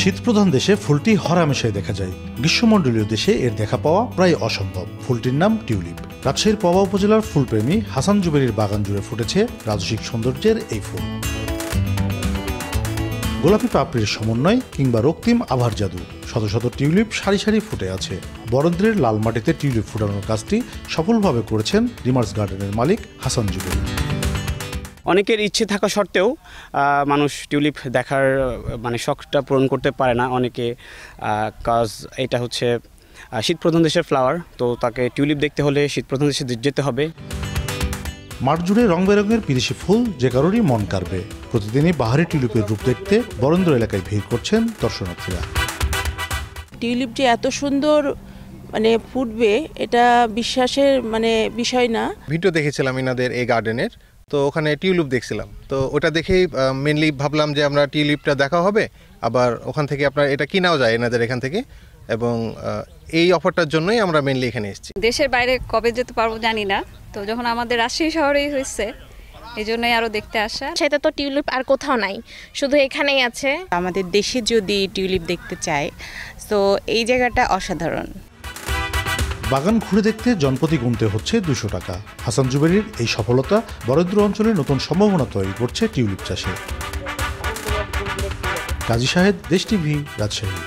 শীতপ্রধান দেশে ফুলটি হরহামেশাই দেখা যায়। গ্রীষ্মমণ্ডলীয় দেশে এর দেখা পাওয়া প্রায় অসম্ভব। ফুলটির নাম টিউলিপ। রাজশাহীর পবা উপজেলার ফুলপ্রেমী হাসান জুবেরির বাগান জুড়ে ফুটেছে রাজসিক সৌন্দর্যের এই ফুল। গোলাপি পাপড়ির সমন্বয় কিংবা রক্তিম আভার জাদু, শত শত টিউলিপ সারি সারি ফুটে আছে। বরেন্দ্রের লাল মাটিতে টিউলিপ ফুটানোর কাজটি সফলভাবে করেছেন রিমার্স গার্ডেনের মালিক হাসান জুবেরি। অনেকের ইচ্ছে থাকা সত্ত্বেও মানুষ টিউলিপ দেখার শখটা পূরণ করতে পারে না অনেকে, কাজ এটা হচ্ছে শীতপ্রধান দেশের ফ্লাওয়ার, তো তাকে টিউলিপ দেখতে হলে শীতপ্রধান দেশে যেতে হবে। মাঠ জুড়ে রং বেরঙের বিদেশি ফুল যে কারোরই মন কাড়বে। প্রতিদিনই বাহারি টিউলিপের রূপ দেখতে বরেন্দ্র এলাকায় ভিড় করছেন দর্শনার্থীরা। টিউলিপ যে এত সুন্দর ফুটবে এটা বিশ্বাসের বিষয় না। ভিডিও দেখেছিলাম ইনাদের এই গার্ডেনের, তো ওখানে টিউলিপ দেখছিলাম, তো ওটা দেখেই মেনলি ভাবলাম যে আমরা টিউলিপটা দেখা হবে, আবার ওখান থেকে আপনার এটা কিনাও যায় এনাদের এখান থেকে, এবং এই অফারটার জন্যই আমরা মেনলি এখানে এসেছি। দেশের বাইরে কবে যেতে পারবো জানি না, তো যখন আমাদের রাজশাহী শহরেই হয়েছে এই জন্যই আরও দেখতে আসা। সেটা তো টিউলিপ আর কোথাও নাই, শুধু এখানেই আছে। আমাদের দেশে যদি টিউলিপ দেখতে চায় তো এই জায়গাটা অসাধারণ। বাগান ঘুরে দেখতে জনপ্রতি গুনতে হচ্ছে 200 টাকা। হাসান জুবেরির এই সফলতা বরেন্দ্র অঞ্চলে নতুন সম্ভাবনা তৈরি করছে টিউলিপ চাষে। কাজী সাহেদ, দেশ টিভি, রাজশাহী।